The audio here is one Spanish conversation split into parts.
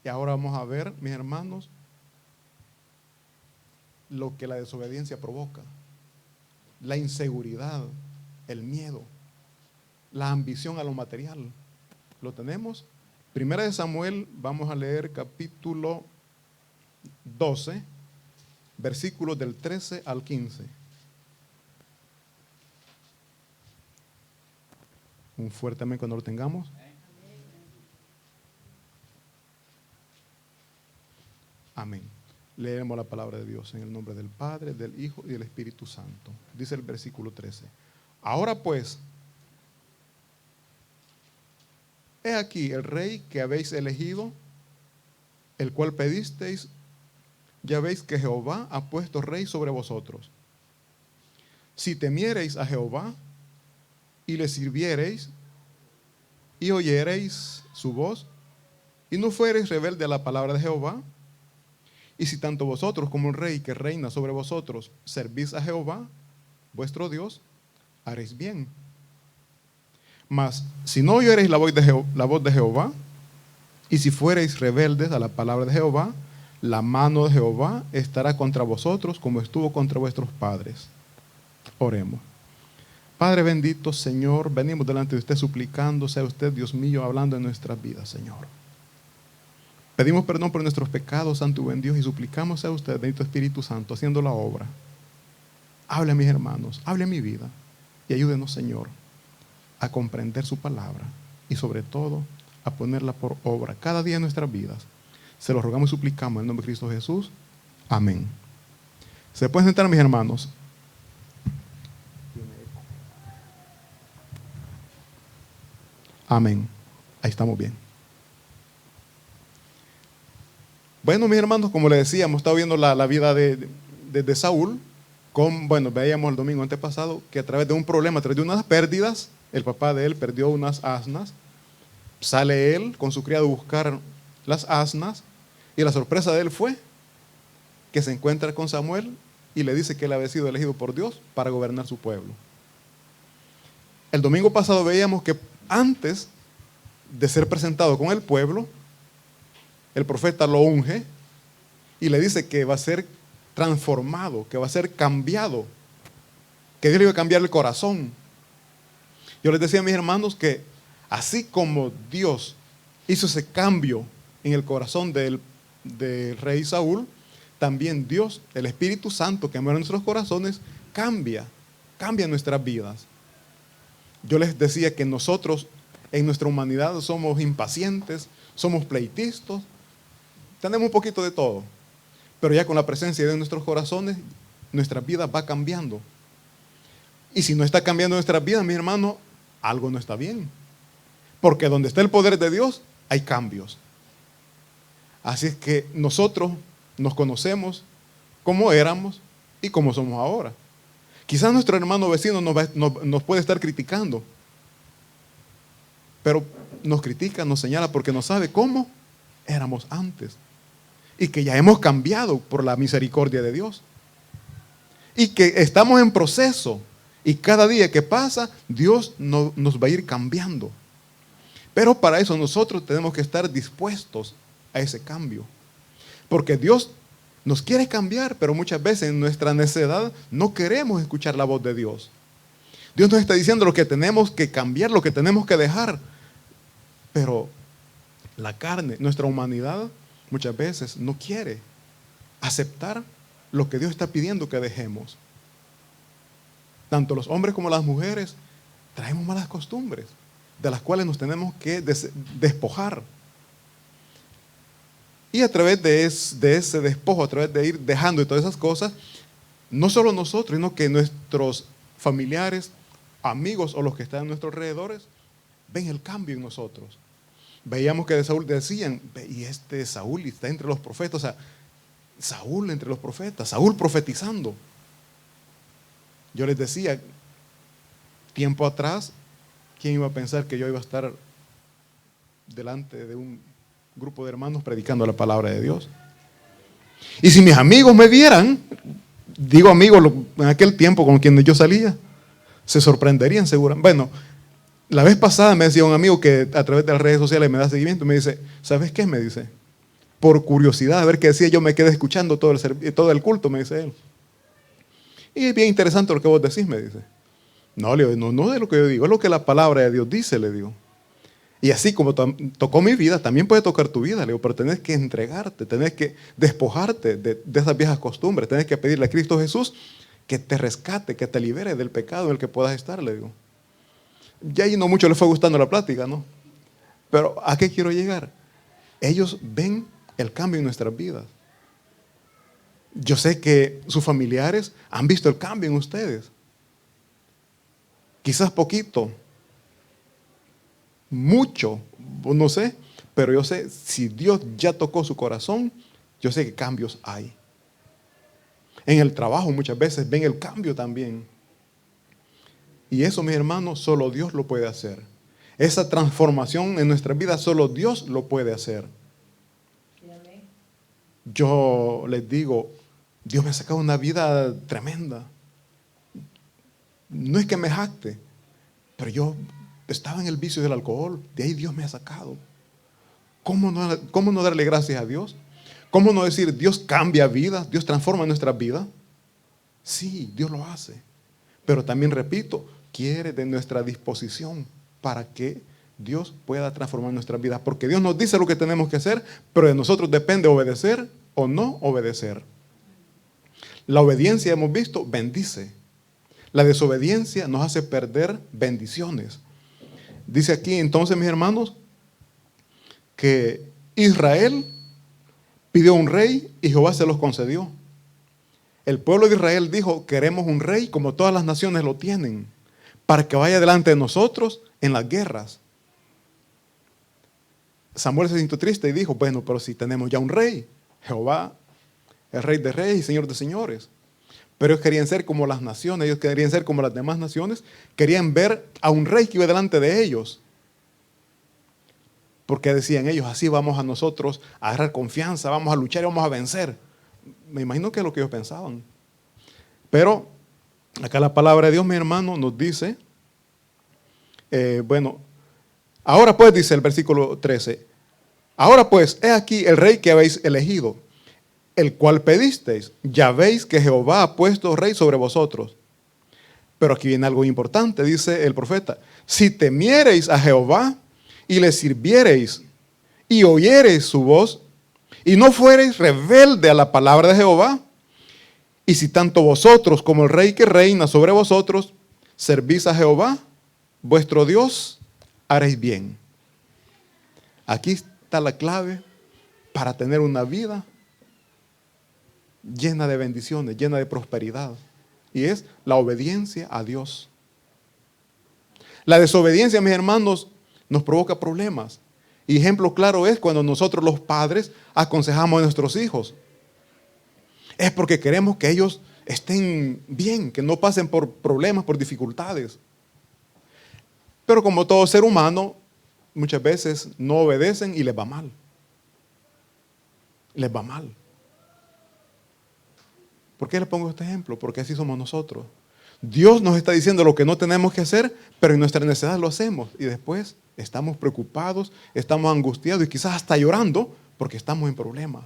Y ahora vamos a ver, mis hermanos, lo que la desobediencia provoca. La inseguridad, el miedo, la ambición a lo material. ¿Lo tenemos? Primera de Samuel, vamos a leer capítulo 12, versículos del 13 al 15. Un fuerte amén cuando lo tengamos. Amén. Leemos la palabra de Dios en el nombre del Padre, del Hijo y del Espíritu Santo. Dice el versículo 13. Ahora pues, he aquí el rey que habéis elegido, el cual pedisteis. Ya veis que Jehová ha puesto rey sobre vosotros. Si temiereis a Jehová y le sirviereis y oyereis su voz y no fuereis rebelde a la palabra de Jehová, y si tanto vosotros como el rey que reina sobre vosotros servís a Jehová, vuestro Dios, haréis bien. Mas si no oyereis la voz de Jehová, y si fuereis rebeldes a la palabra de Jehová, la mano de Jehová estará contra vosotros como estuvo contra vuestros padres. Oremos. Padre bendito, Señor, venimos delante de usted suplicando, sea usted, Dios mío, hablando en nuestras vidas, Señor. Pedimos perdón por nuestros pecados, santo y buen Dios, y suplicamos, sea usted, bendito Espíritu Santo, haciendo la obra. Hable a mis hermanos, hable a mi vida, y ayúdenos, Señor, a comprender su palabra, y sobre todo, a ponerla por obra cada día en nuestras vidas. Se lo rogamos y suplicamos en el nombre de Cristo Jesús. Amén. ¿Se pueden sentar, mis hermanos? Amén. Ahí estamos bien. Bueno, mis hermanos, como les decía, hemos estado viendo la vida de Saúl. Veíamos el domingo antepasado que a través de un problema, a través de unas pérdidas, el papá de él perdió unas asnas. Sale él con su criado a buscar las asnas, y la sorpresa de él fue que se encuentra con Samuel y le dice que él había sido elegido por Dios para gobernar su pueblo. El domingo pasado veíamos que antes de ser presentado con el pueblo, el profeta lo unge y le dice que va a ser transformado, que va a ser cambiado, que Dios le iba a cambiar el corazón. Yo les decía a mis hermanos que así como Dios hizo ese cambio en el corazón del rey Saúl, también Dios, el Espíritu Santo que muere en nuestros corazones, cambia nuestras vidas. Yo les decía que nosotros en nuestra humanidad somos impacientes, somos pleitistas, tenemos un poquito de todo, pero ya con la presencia de Dios en nuestros corazones, nuestra vida va cambiando. Y si no está cambiando nuestra vida, mi hermano, algo no está bien. Porque donde está el poder de Dios, hay cambios. Así es que nosotros nos conocemos como éramos y como somos ahora. Quizás nuestro hermano vecino nos puede estar criticando, pero nos critica, nos señala porque no sabe cómo éramos antes. Y que ya hemos cambiado por la misericordia de Dios. Y que estamos en proceso. Y cada día que pasa, Dios nos va a ir cambiando. Pero para eso nosotros tenemos que estar dispuestos a ese cambio. Porque Dios nos quiere cambiar, pero muchas veces en nuestra necedad no queremos escuchar la voz de Dios. Dios nos está diciendo lo que tenemos que cambiar, lo que tenemos que dejar. Pero la carne, nuestra humanidad, muchas veces no quiere aceptar lo que Dios está pidiendo que dejemos. Tanto los hombres como las mujeres traemos malas costumbres, de las cuales nos tenemos que despojar. Y a través de ese despojo, a través de ir dejando y todas esas cosas, no solo nosotros, sino que nuestros familiares, amigos o los que están a nuestros alrededores, ven el cambio en nosotros. Veíamos que de Saúl decían, y Saúl está entre los profetas, o sea, Saúl entre los profetas, Saúl profetizando. Yo les decía, tiempo atrás, ¿quién iba a pensar que yo iba a estar delante de un grupo de hermanos predicando la palabra de Dios? Y si mis amigos me vieran, digo amigos, en aquel tiempo con quienes yo salía, se sorprenderían seguramente. Bueno, la vez pasada me decía un amigo que a través de las redes sociales me da seguimiento, me dice, ¿sabes qué? Me dice, por curiosidad, a ver qué decía, yo me quedé escuchando todo el culto, me dice él. Y es bien interesante lo que vos decís, me dice. No, le digo, no es lo que yo digo, es lo que la palabra de Dios dice, le digo. Y así como tocó mi vida, también puede tocar tu vida, le digo, pero tenés que entregarte, tenés que despojarte de esas viejas costumbres, tenés que pedirle a Cristo Jesús que te rescate, que te libere del pecado en el que puedas estar, le digo. Ya ahí no mucho le fue gustando la plática, ¿no? Pero ¿a qué quiero llegar? Ellos ven el cambio en nuestras vidas. Yo sé que sus familiares han visto el cambio en ustedes. Quizás poquito, mucho, no sé, pero yo sé, si Dios ya tocó su corazón, yo sé que cambios hay. En el trabajo muchas veces ven el cambio también. Y eso, mis hermanos, solo Dios lo puede hacer. Esa transformación en nuestra vida, solo Dios lo puede hacer. Yo les digo, Dios me ha sacado una vida tremenda. No es que me jacte, pero yo estaba en el vicio del alcohol, de ahí Dios me ha sacado. ¿Cómo no darle gracias a Dios? ¿Cómo no decir, Dios cambia vidas, Dios transforma nuestras vidas? Sí, Dios lo hace. Pero también repito, quiere de nuestra disposición para que Dios pueda transformar nuestras vidas. Porque Dios nos dice lo que tenemos que hacer, pero de nosotros depende obedecer o no obedecer. La obediencia, hemos visto, bendice. La desobediencia nos hace perder bendiciones. Dice aquí entonces, mis hermanos, que Israel pidió un rey y Jehová se los concedió. El pueblo de Israel dijo, queremos un rey como todas las naciones lo tienen, para que vaya delante de nosotros en las guerras. Samuel se sintió triste y dijo, bueno, pero si tenemos ya un rey, Jehová, el rey de reyes y señor de señores. Pero ellos querían ser como las naciones, ellos querían ser como las demás naciones, querían ver a un rey que iba delante de ellos. Porque decían ellos, así vamos a nosotros a agarrar confianza, vamos a luchar y vamos a vencer. Me imagino que es lo que ellos pensaban. Pero acá la palabra de Dios, mi hermano, nos dice, ahora pues, dice el versículo 13, ahora pues, he aquí el rey que habéis elegido, el cual pedisteis. Ya veis que Jehová ha puesto rey sobre vosotros. Pero aquí viene algo importante, dice el profeta. Si temiereis a Jehová y le sirviereis y oyereis su voz y no fuereis rebelde a la palabra de Jehová, y si tanto vosotros como el rey que reina sobre vosotros servís a Jehová, vuestro Dios, haréis bien. Aquí está la clave para tener una vida llena de bendiciones, llena de prosperidad. Y es la obediencia a Dios. La desobediencia, mis hermanos, nos provoca problemas. Y ejemplo claro es cuando nosotros los padres aconsejamos a nuestros hijos. Es porque queremos que ellos estén bien, que no pasen por problemas, por dificultades. Pero como todo ser humano, muchas veces no obedecen y les va mal. Les va mal. ¿Por qué les pongo este ejemplo? Porque así somos nosotros. Dios nos está diciendo lo que no tenemos que hacer, pero en nuestra necesidad lo hacemos. Y después estamos preocupados, estamos angustiados y quizás hasta llorando porque estamos en problemas.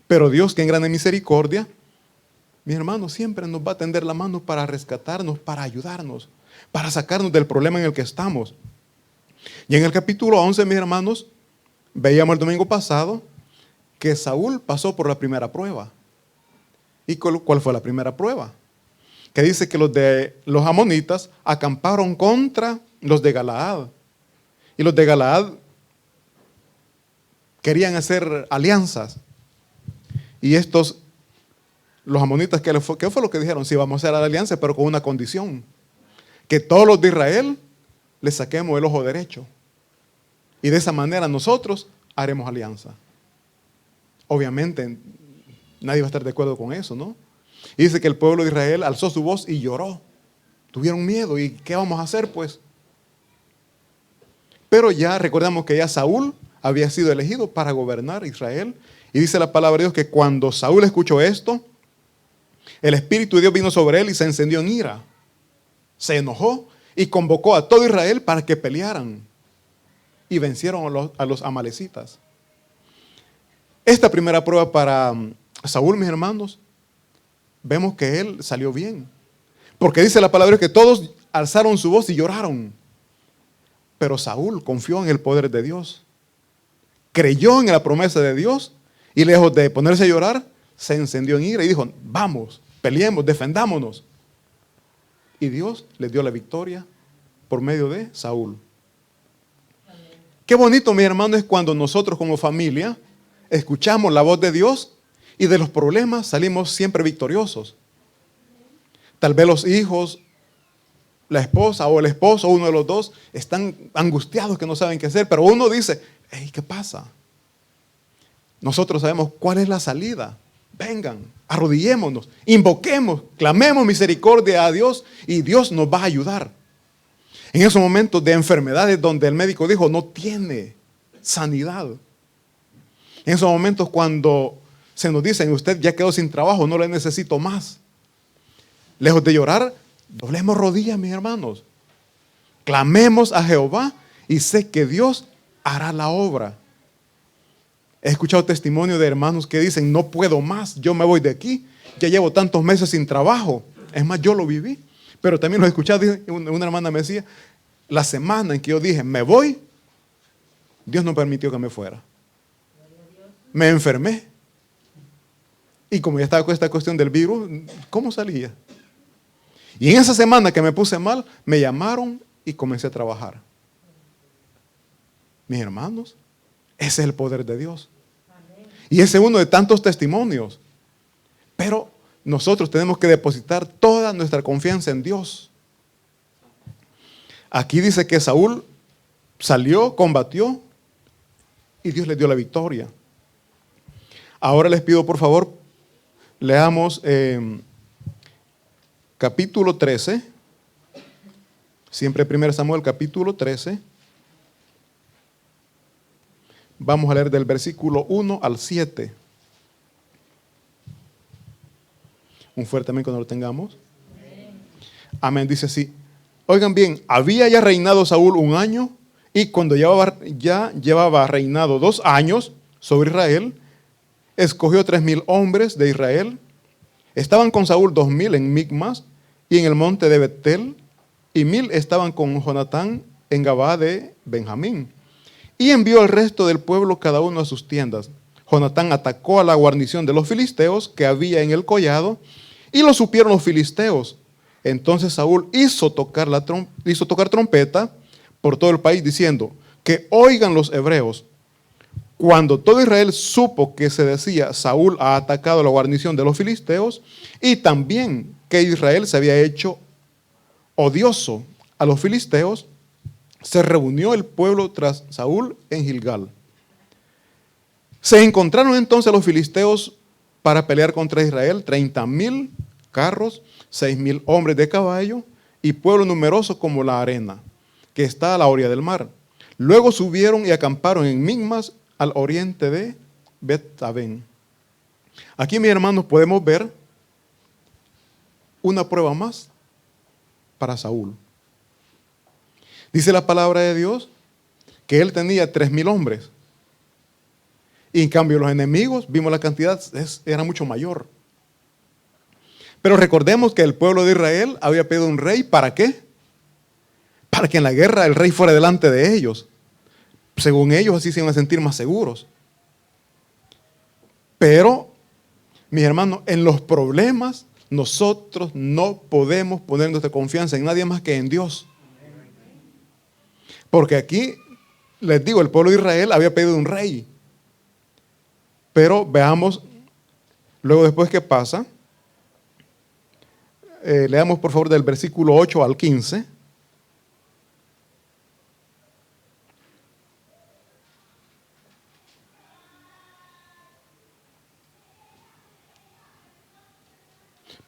Pero Dios, que en grande misericordia, mis hermanos, siempre nos va a tender la mano para rescatarnos, para ayudarnos, para sacarnos del problema en el que estamos. Y en el capítulo 11, mis hermanos, veíamos el domingo pasado que Saúl pasó por la primera prueba. ¿Y cuál fue la primera prueba? Que dice que los amonitas acamparon contra los de Galaad. Y los de Galaad querían hacer alianzas. Y los amonitas, ¿qué fue lo que dijeron? Sí, vamos a hacer la alianza, pero con una condición. Que todos los de Israel les saquemos el ojo derecho. Y de esa manera nosotros haremos alianza. Obviamente, nadie va a estar de acuerdo con eso, ¿no? Y dice que el pueblo de Israel alzó su voz y lloró. Tuvieron miedo. ¿Y qué vamos a hacer, pues? Pero ya recordamos que ya Saúl había sido elegido para gobernar Israel. Y dice la palabra de Dios que cuando Saúl escuchó esto, el Espíritu de Dios vino sobre él y se encendió en ira. Se enojó y convocó a todo Israel para que pelearan. Y vencieron a los amalecitas. Esta primera prueba para Saúl, mis hermanos, vemos que él salió bien. Porque dice la palabra que todos alzaron su voz y lloraron. Pero Saúl confió en el poder de Dios. Creyó en la promesa de Dios y lejos de ponerse a llorar, se encendió en ira y dijo, vamos, peleemos, defendámonos. Y Dios le dio la victoria por medio de Saúl. Qué bonito, mi hermano, es cuando nosotros como familia escuchamos la voz de Dios y de los problemas salimos siempre victoriosos. Tal vez los hijos, la esposa o el esposo, uno de los dos, están angustiados que no saben qué hacer, pero uno dice, hey, ¿qué pasa? Nosotros sabemos cuál es la salida. Vengan, arrodillémonos, invoquemos, clamemos misericordia a Dios y Dios nos va a ayudar. En esos momentos de enfermedades donde el médico dijo no tiene sanidad. En esos momentos cuando se nos dicen usted ya quedó sin trabajo, no le necesito más. Lejos de llorar, doblemos rodillas, mis hermanos. Clamemos a Jehová y sé que Dios hará la obra. He escuchado testimonio de hermanos que dicen, no puedo más, yo me voy de aquí, ya llevo tantos meses sin trabajo. Es más, yo lo viví, pero también lo he escuchado. Una hermana me decía, la semana en que yo dije, me voy, Dios no permitió que me fuera. Me enfermé. Y como ya estaba con esta cuestión del virus, ¿cómo salía? Y en esa semana que me puse mal, me llamaron y comencé a trabajar. Mis hermanos, ese es el poder de Dios. Y ese es uno de tantos testimonios. Pero nosotros tenemos que depositar toda nuestra confianza en Dios. Aquí dice que Saúl salió, combatió y Dios le dio la victoria. Ahora les pido por favor, leamos capítulo 13. Siempre 1 Samuel capítulo 13. Vamos a leer del versículo 1 al 7. Un fuerte amén cuando lo tengamos. Amén. Dice así. Oigan bien, había ya reinado Saúl 1 año y cuando ya llevaba reinado 2 años sobre Israel, escogió 3,000 hombres de Israel. Estaban con Saúl 2,000 en Micmas y en el monte de Betel, y 1,000 estaban con Jonatán en Gabaa de Benjamín. Y envió al resto del pueblo cada uno a sus tiendas. Jonatán atacó a la guarnición de los filisteos que había en el collado, y lo supieron los filisteos. Entonces Saúl hizo tocar trompeta por todo el país, diciendo, que oigan los hebreos. Cuando todo Israel supo que se decía, Saúl ha atacado a la guarnición de los filisteos, y también que Israel se había hecho odioso a los filisteos, se reunió el pueblo tras Saúl en Gilgal. Se encontraron entonces los filisteos para pelear contra Israel, 30,000 carros, 6,000 hombres de caballo y pueblo numeroso como la arena, que está a la orilla del mar. Luego subieron y acamparon en Micmas, al oriente de Bet-Aven. Aquí, mis hermanos, podemos ver una prueba más para Saúl. Dice la palabra de Dios que él tenía 3,000 hombres. Y en cambio los enemigos, vimos la cantidad, era mucho mayor. Pero recordemos que el pueblo de Israel había pedido un rey, ¿para qué? Para que en la guerra el rey fuera delante de ellos. Según ellos, así se iban a sentir más seguros. Pero, mis hermanos, en los problemas, nosotros no podemos poner nuestra confianza en nadie más que en Dios. Porque aquí, les digo, el pueblo de Israel había pedido un rey. Pero veamos, luego después qué pasa. Leamos por favor del versículo 8 al 15.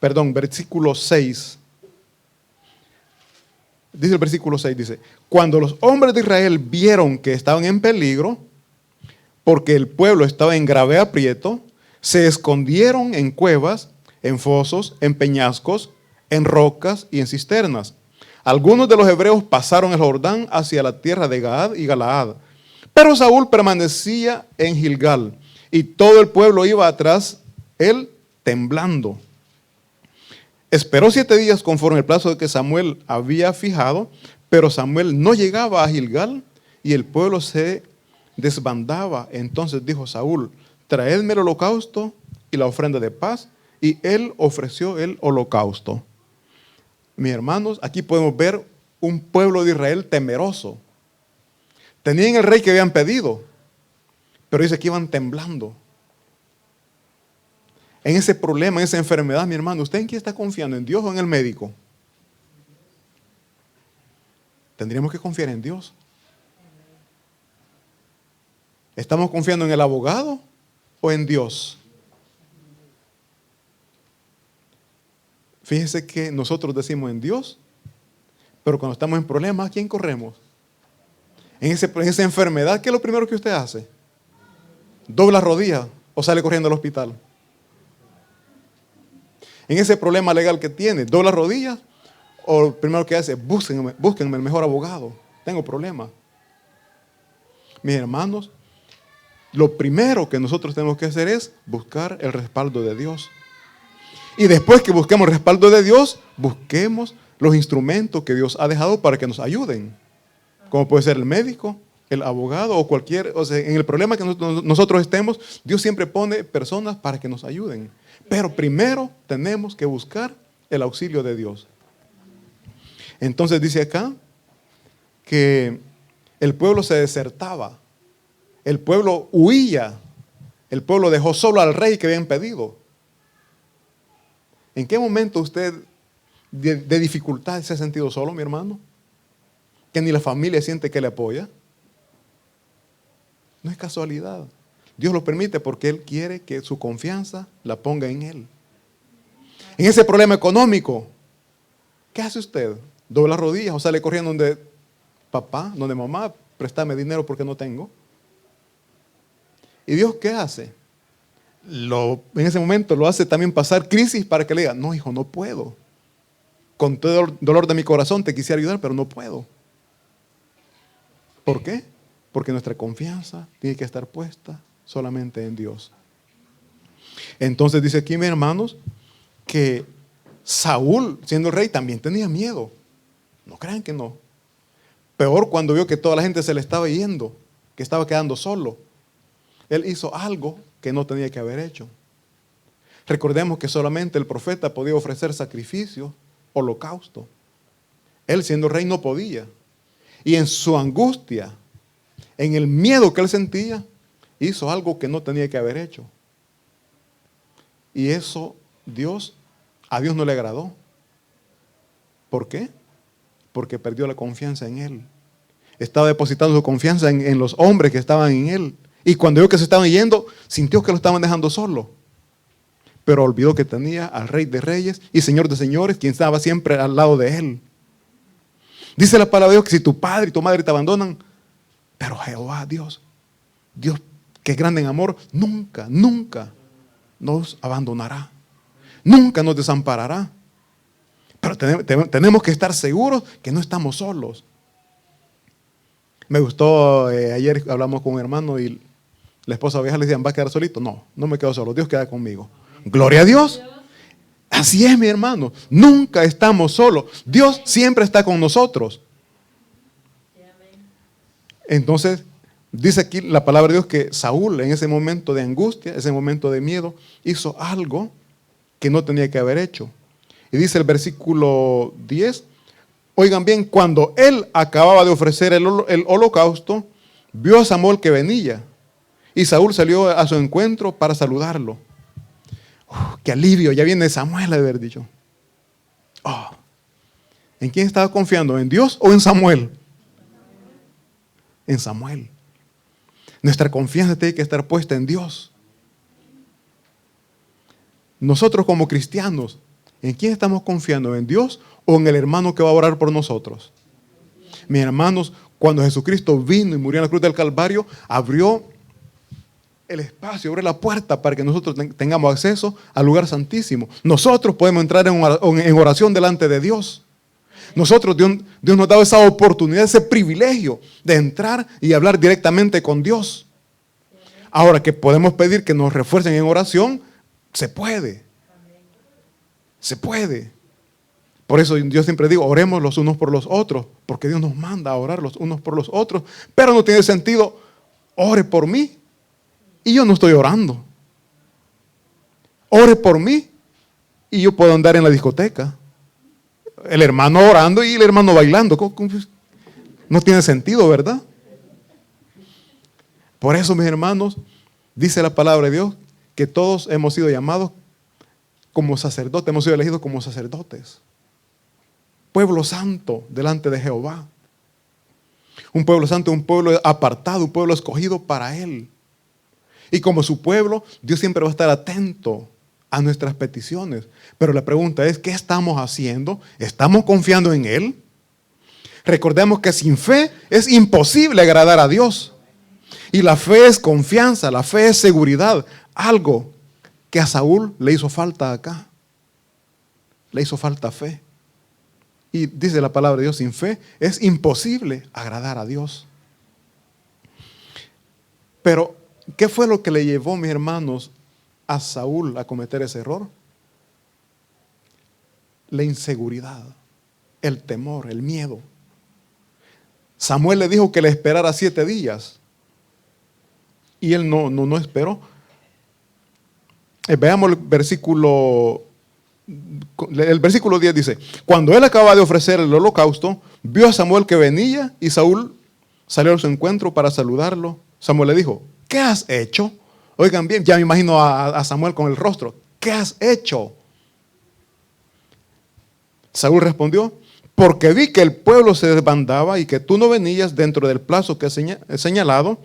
Perdón, versículo 6. Dice el versículo 6, dice, cuando los hombres de Israel vieron que estaban en peligro, porque el pueblo estaba en grave aprieto, se escondieron en cuevas, en fosos, en peñascos, en rocas y en cisternas. Algunos de los hebreos pasaron el Jordán hacia la tierra de Gad y Galaad, pero Saúl permanecía en Gilgal. y todo el pueblo iba atrás, él temblando. Esperó 7 días conforme el plazo que Samuel había fijado, pero Samuel no llegaba a Gilgal y el pueblo se desbandaba. Entonces dijo Saúl: traedme el holocausto y la ofrenda de paz. Y él ofreció el holocausto. Mis hermanos, aquí podemos ver un pueblo de Israel temeroso. Tenían el rey que habían pedido, pero dice que iban temblando. En ese problema, en esa enfermedad, mi hermano, ¿usted en quién está confiando? ¿En Dios o en el médico? Tendríamos que confiar en Dios. ¿Estamos confiando en el abogado o en Dios? Fíjese que nosotros decimos en Dios, pero cuando estamos en problemas, ¿a quién corremos? En esa enfermedad, ¿qué es lo primero que usted hace? ¿Dobla rodillas o sale corriendo al hospital? En ese problema legal que tiene, ¿dobla rodillas o lo primero que hace? Búsquenme el mejor abogado, tengo problemas? Mis hermanos, lo primero que nosotros tenemos que hacer es buscar el respaldo de Dios. Y después que busquemos el respaldo de Dios, busquemos los instrumentos que Dios ha dejado para que nos ayuden. Como puede ser el médico, el abogado o cualquier, o sea, en el problema que nosotros estemos, Dios siempre pone personas para que nos ayuden. Pero primero tenemos que buscar el auxilio de Dios. Entonces dice acá que el pueblo se desertaba, el pueblo huía, el pueblo dejó solo al rey que habían pedido. ¿En qué momento usted de dificultad se ha sentido solo, mi hermano? Que ni la familia siente que le apoya. No es casualidad. Dios lo permite porque Él quiere que su confianza la ponga en Él. En ese problema económico, ¿qué hace usted? ¿Dobla rodillas o sale corriendo donde papá, donde mamá? Préstame dinero porque no tengo. ¿Y Dios qué hace? En ese momento lo hace también pasar crisis para que le diga: no, hijo, no puedo. Con todo el dolor de mi corazón te quisiera ayudar, pero no puedo. ¿Por qué? Porque nuestra confianza tiene que estar puesta solamente en Dios. Entonces dice aquí, mis hermanos, que Saúl, siendo el rey, también tenía miedo. No crean que no. Peor cuando vio que toda la gente se le estaba yendo, que estaba quedando solo. Él hizo algo que no tenía que haber hecho. Recordemos que solamente el profeta podía ofrecer sacrificio, holocausto. Él, siendo rey, no podía. Y en su angustia, en el miedo que él sentía, hizo algo que no tenía que haber hecho. Y eso a Dios no le agradó. ¿Por qué? Porque perdió la confianza en él. Estaba depositando su confianza en los hombres que estaban en él. Y cuando vio que se estaban yendo, sintió que lo estaban dejando solo. Pero olvidó que tenía al Rey de Reyes y Señor de Señores, quien estaba siempre al lado de él. Dice la palabra de Dios que si tu padre y tu madre te abandonan, pero Jehová, Dios que es grande en amor, nunca nos abandonará. Nunca nos desamparará. Pero tenemos que estar seguros que no estamos solos. Me gustó, ayer hablamos con un hermano y la esposa vieja le decían: ¿va a quedar solito? No, no me quedo solo, Dios queda conmigo. Gloria a Dios. Así es, mi hermano. Nunca estamos solos. Dios siempre está con nosotros. Entonces, dice aquí la palabra de Dios que Saúl, en ese momento de angustia, ese momento de miedo, hizo algo que no tenía que haber hecho. Y dice el versículo 10, oigan bien, cuando él acababa de ofrecer el holocausto, vio a Samuel que venía. Y Saúl salió a su encuentro para saludarlo. ¡Qué alivio! Ya viene Samuel, de haber dicho. ¿En quién estaba confiando? ¿En Dios o en Samuel? En Samuel. Nuestra confianza tiene que estar puesta en Dios. Nosotros como cristianos, ¿en quién estamos confiando? ¿En Dios o en el hermano que va a orar por nosotros? Mis hermanos, cuando Jesucristo vino y murió en la cruz del Calvario, abrió el espacio, abrió la puerta para que nosotros tengamos acceso al lugar santísimo. Nosotros podemos entrar en oración delante de Dios. Nosotros, Dios nos ha dado esa oportunidad, ese privilegio de entrar y hablar directamente con Dios. Ahora que podemos pedir que nos refuercen en oración, se puede. Se puede. Por eso yo siempre digo, oremos los unos por los otros, porque Dios nos manda a orar los unos por los otros, pero no tiene sentido, ore por mí y yo no estoy orando. Ore por mí y yo puedo andar en la discoteca. El hermano orando y el hermano bailando. No tiene sentido, ¿verdad? Por eso, mis hermanos, dice la palabra de Dios que todos hemos sido llamados como sacerdotes, hemos sido elegidos como sacerdotes. Pueblo santo delante de Jehová. Un pueblo santo, un pueblo apartado, un pueblo escogido para Él. Y como su pueblo, Dios siempre va a estar atento a nuestras peticiones. Pero la pregunta es, ¿qué estamos haciendo? ¿Estamos confiando en Él? Recordemos que sin fe es imposible agradar a Dios. Y la fe es confianza, la fe es seguridad. Algo que a Saúl le hizo falta acá. Le hizo falta fe. Y dice la palabra de Dios, sin fe es imposible agradar a Dios. Pero, ¿qué fue lo que le llevó, mis hermanos, a Saúl a cometer ese error? La inseguridad, el temor, el miedo. Samuel le dijo que le esperara 7 días. Y él no esperó. Veamos el versículo 10 dice, cuando él acababa de ofrecer el holocausto, vio a Samuel que venía y Saúl salió a su encuentro para saludarlo. Samuel le dijo, ¿qué has hecho? Oigan bien, ya me imagino a Samuel con el rostro. ¿Qué has hecho? Saúl respondió, porque vi que el pueblo se desbandaba y que tú no venías dentro del plazo que he señalado,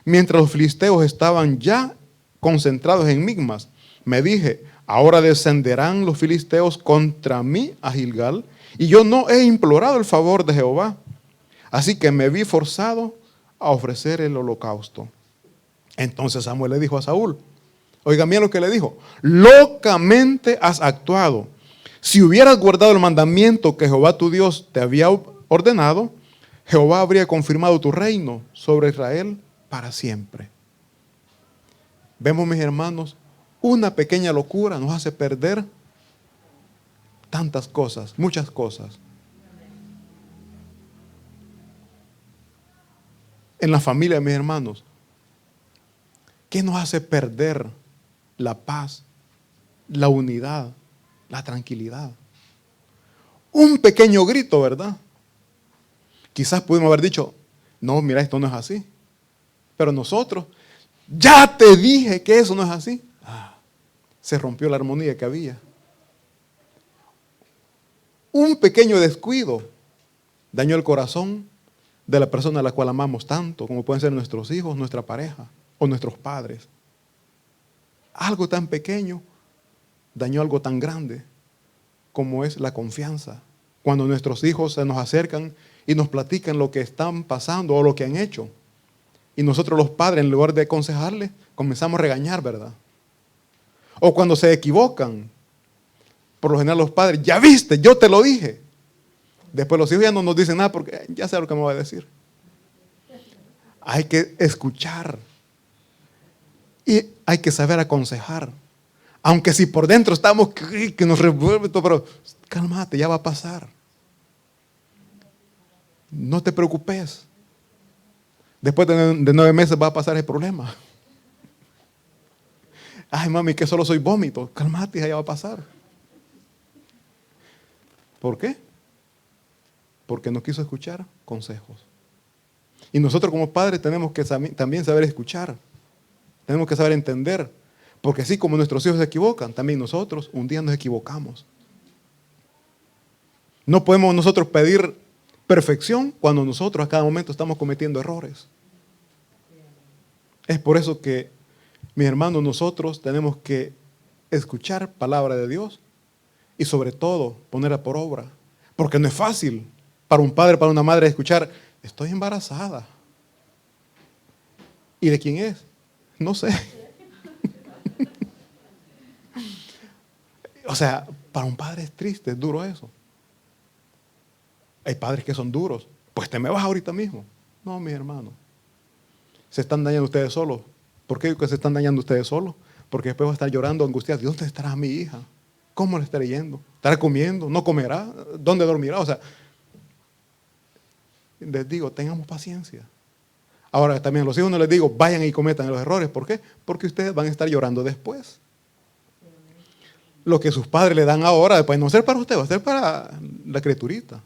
mientras los filisteos estaban ya concentrados en Migmas. Me dije, ahora descenderán los filisteos contra mí a Gilgal, y yo no he implorado el favor de Jehová. Así que me vi forzado a ofrecer el holocausto. Entonces Samuel le dijo a Saúl, oigan bien lo que le dijo, locamente has actuado. Si hubieras guardado el mandamiento que Jehová tu Dios te había ordenado, Jehová habría confirmado tu reino sobre Israel para siempre. Vemos, mis hermanos, una pequeña locura nos hace perder tantas cosas, muchas cosas. En la familia, mis hermanos, ¿qué nos hace perder la paz, la unidad, la tranquilidad? Un pequeño grito, ¿verdad? Quizás pudimos haber dicho, no, mira, esto no es así. Pero nosotros, ya te dije que eso no es así. Se rompió la armonía que había. Un pequeño descuido dañó el corazón de la persona a la cual amamos tanto, como pueden ser nuestros hijos, nuestra pareja o nuestros padres. Algo tan pequeño dañó algo tan grande como es la confianza. Cuando nuestros hijos se nos acercan y nos platican lo que están pasando o lo que han hecho. Y nosotros los padres, en lugar de aconsejarles, comenzamos a regañar, ¿verdad? O cuando se equivocan, por lo general los padres, ya viste, yo te lo dije. Después los hijos ya no nos dicen nada porque ya sé lo que me va a decir. Hay que escuchar. Y hay que saber aconsejar. Aunque si por dentro estamos que nos revuelve todo, pero cálmate, ya va a pasar. No te preocupes. Después de 9 meses va a pasar el problema. Ay, mami, que solo soy vómito. Cálmate, ya va a pasar. ¿Por qué? Porque no quiso escuchar consejos. Y nosotros como padres tenemos que también saber escuchar. Tenemos que saber entender. Porque así como nuestros hijos se equivocan, también nosotros un día nos equivocamos. No podemos nosotros pedir perfección cuando nosotros a cada momento estamos cometiendo errores. Es por eso que, mis hermanos, nosotros tenemos que escuchar palabra de Dios y sobre todo ponerla por obra. Porque no es fácil para un padre, para una madre escuchar, estoy embarazada. ¿Y de quién es? No sé. O sea, para un padre es triste, es duro eso. Hay padres que son duros. Pues te me vas ahorita mismo. No, mis hermanos. Se están dañando ustedes solos. ¿Por qué que se están dañando ustedes solos? Porque después va a estar llorando, angustiado. ¿Dónde estará mi hija? ¿Cómo le estaré yendo? ¿Estará comiendo? ¿No comerá? ¿Dónde dormirá? O sea, les digo, tengamos paciencia. Ahora también a los hijos no les digo, vayan y cometan los errores. ¿Por qué? Porque ustedes van a estar llorando después. Lo que sus padres le dan ahora, después no va a ser para usted, va a ser para la criaturita.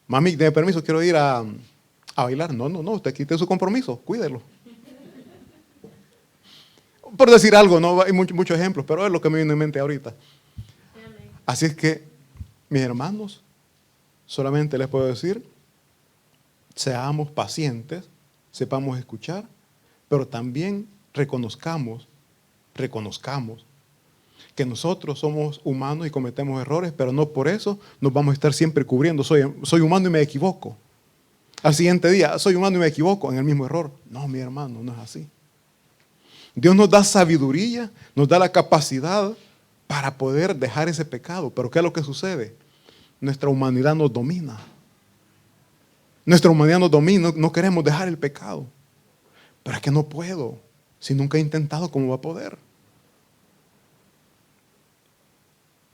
Mami, deme permiso, quiero ir a bailar. No, usted quite su compromiso, cuídelo. Por decir algo, no hay muchos ejemplos, pero es lo que me viene en mente ahorita. Así es que, mis hermanos, solamente les puedo decir, seamos pacientes, sepamos escuchar, pero también reconozcamos que nosotros somos humanos y cometemos errores, pero no por eso nos vamos a estar siempre cubriendo. Soy humano y me equivoco. Al siguiente día, soy humano y me equivoco en el mismo error. No, mi hermano, no es así. Dios nos da sabiduría, nos da la capacidad para poder dejar ese pecado. Pero ¿qué es lo que sucede? Nuestra humanidad nos domina. Nuestra humanidad nos domina, no queremos dejar el pecado. Pero es que no puedo. Si nunca he intentado, ¿cómo va a poder?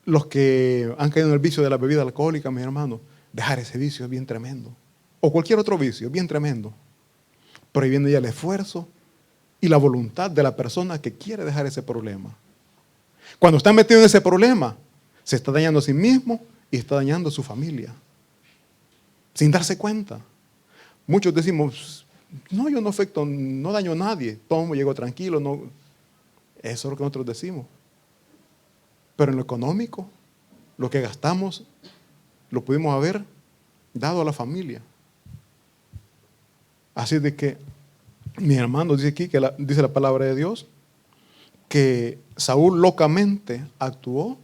Los que han caído en el vicio de la bebida alcohólica, mis hermanos, dejar ese vicio es bien tremendo. O cualquier otro vicio, es bien tremendo. Pero ahí viene ya el esfuerzo y la voluntad de la persona que quiere dejar ese problema. Cuando está metido en ese problema, se está dañando a sí mismo y está dañando a su familia. Sin darse cuenta. Muchos decimos, no, yo no afecto, no daño a nadie, tomo, llego tranquilo. No. Eso es lo que nosotros decimos. Pero en lo económico, lo que gastamos, lo pudimos haber dado a la familia. Así de que, mi hermano dice aquí, dice la palabra de Dios, que Saúl locamente actuó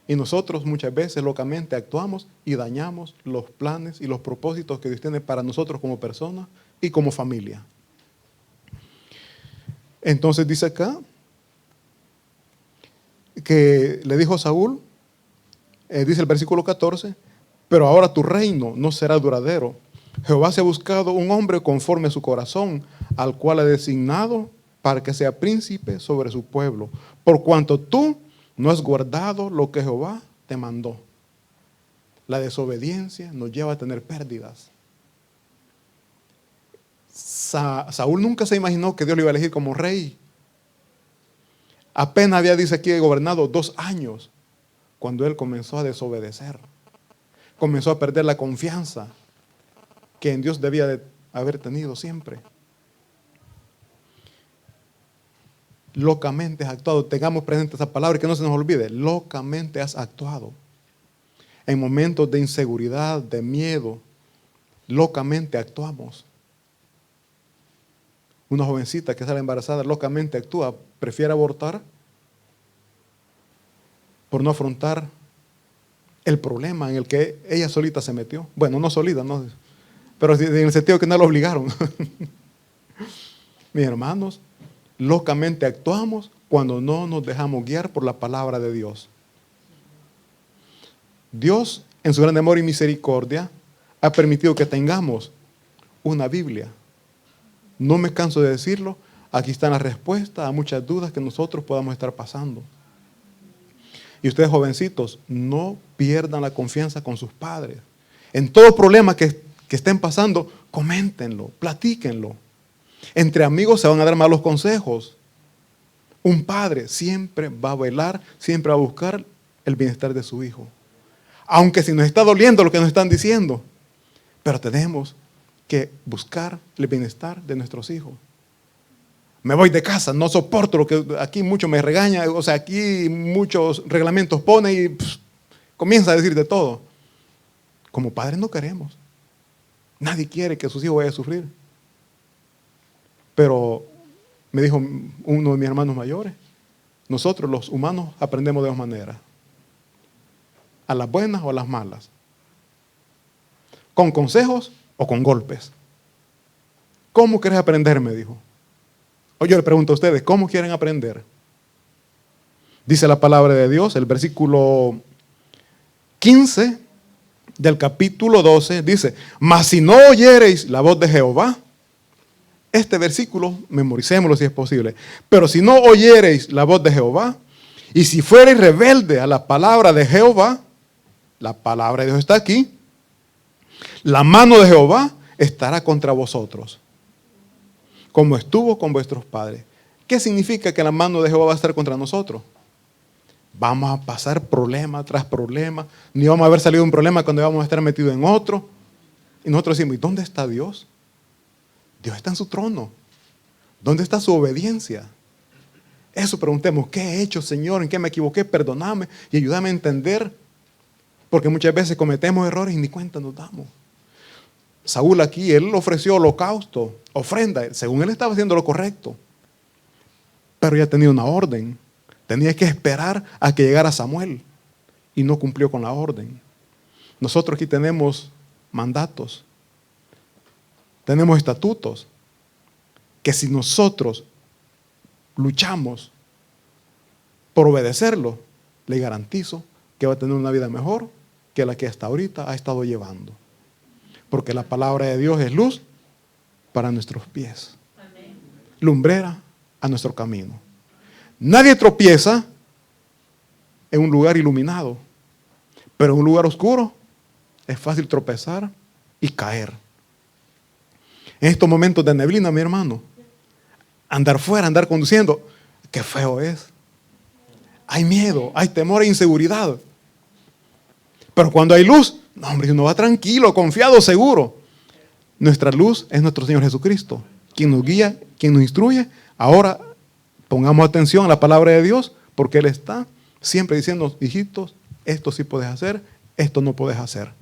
y nosotros muchas veces locamente actuamos y dañamos los planes y los propósitos que Dios tiene para nosotros como personas y como familia. Entonces dice acá, que le dijo Saúl, dice el versículo 14, pero ahora tu reino no será duradero. Jehová se ha buscado un hombre conforme a su corazón, al cual ha designado para que sea príncipe sobre su pueblo, por cuanto tú no has guardado lo que Jehová te mandó. La desobediencia nos lleva a tener pérdidas. Saúl nunca se imaginó que Dios le iba a elegir como rey. Apenas había, dice aquí, gobernado 2 años cuando él comenzó a desobedecer. Comenzó a perder la confianza que en Dios debía de haber tenido siempre. Locamente has actuado. Tengamos presente esa palabra y que no se nos olvide. Locamente has actuado. En momentos de inseguridad, de miedo, locamente actuamos. Una jovencita que sale embarazada locamente actúa, prefiere abortar por no afrontar el problema en el que ella solita se metió. Bueno, no solita, no, pero en el sentido que no la obligaron. Mis hermanos, locamente actuamos cuando no nos dejamos guiar por la palabra de Dios. Dios, en su gran amor y misericordia, ha permitido que tengamos una Biblia. No me canso de decirlo, aquí están las respuestas a muchas dudas que nosotros podamos estar pasando. Y ustedes, jovencitos, no pierdan la confianza con sus padres. En todo problema que estén pasando, coméntenlo, platíquenlo. Entre amigos se van a dar malos consejos. Un padre siempre va a velar, siempre va a buscar el bienestar de su hijo. Aunque si nos está doliendo lo que nos están diciendo, pero tenemos que buscar el bienestar de nuestros hijos. Me voy de casa, no soporto lo que aquí mucho me regaña, o sea, aquí muchos reglamentos pone y comienza a decir de todo. Como padres no queremos. Nadie quiere que sus hijos vayan a sufrir. Pero me dijo uno de mis hermanos mayores, nosotros los humanos aprendemos de dos maneras. A las buenas o a las malas. Con consejos o con golpes. ¿Cómo quieres aprender? Me dijo. O yo le pregunto a ustedes, ¿cómo quieren aprender? Dice la palabra de Dios, el versículo 15 del capítulo 12, dice, mas si no oyereis la voz de Jehová, este versículo, memoricémoslo si es posible. Pero si no oyereis la voz de Jehová, y si fuereis rebelde a la palabra de Jehová, la palabra de Dios está aquí, la mano de Jehová estará contra vosotros, como estuvo con vuestros padres. ¿Qué significa que la mano de Jehová va a estar contra nosotros? Vamos a pasar problema tras problema, ni vamos a haber salido de un problema cuando vamos a estar metidos en otro. Y nosotros decimos, ¿y dónde está Dios? Dios está en su trono. ¿Dónde está su obediencia? Eso preguntemos, ¿qué he hecho, Señor? ¿En qué me equivoqué? Perdóname y ayúdame a entender. Porque muchas veces cometemos errores y ni cuenta nos damos. Saúl aquí, él ofreció holocausto, ofrenda, según él estaba haciendo lo correcto. Pero ya tenía una orden. Tenía que esperar a que llegara Samuel y no cumplió con la orden. Nosotros aquí tenemos mandatos, tenemos estatutos, que si nosotros luchamos por obedecerlo, le garantizo que va a tener una vida mejor que la que hasta ahorita ha estado llevando. Porque la palabra de Dios es luz para nuestros pies, lumbrera a nuestro camino. Nadie tropieza en un lugar iluminado, pero en un lugar oscuro es fácil tropezar y caer. En estos momentos de neblina, mi hermano, andar fuera, andar conduciendo, qué feo es. Hay miedo, hay temor e inseguridad. Pero cuando hay luz, no, hombre, uno va tranquilo, confiado, seguro. Nuestra luz es nuestro Señor Jesucristo, quien nos guía, quien nos instruye. Ahora pongamos atención a la palabra de Dios, porque Él está siempre diciendo, hijitos, esto sí puedes hacer, esto no puedes hacer.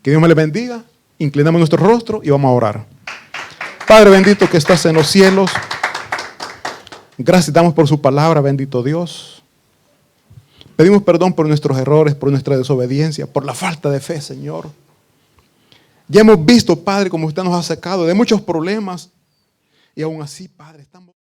Que Dios me les bendiga, inclinamos nuestro rostro y vamos a orar. Padre bendito que estás en los cielos, gracias damos por su palabra, bendito Dios. Pedimos perdón por nuestros errores, por nuestra desobediencia, por la falta de fe, Señor. Ya hemos visto, Padre, como usted nos ha sacado de muchos problemas y aún así, Padre, estamos...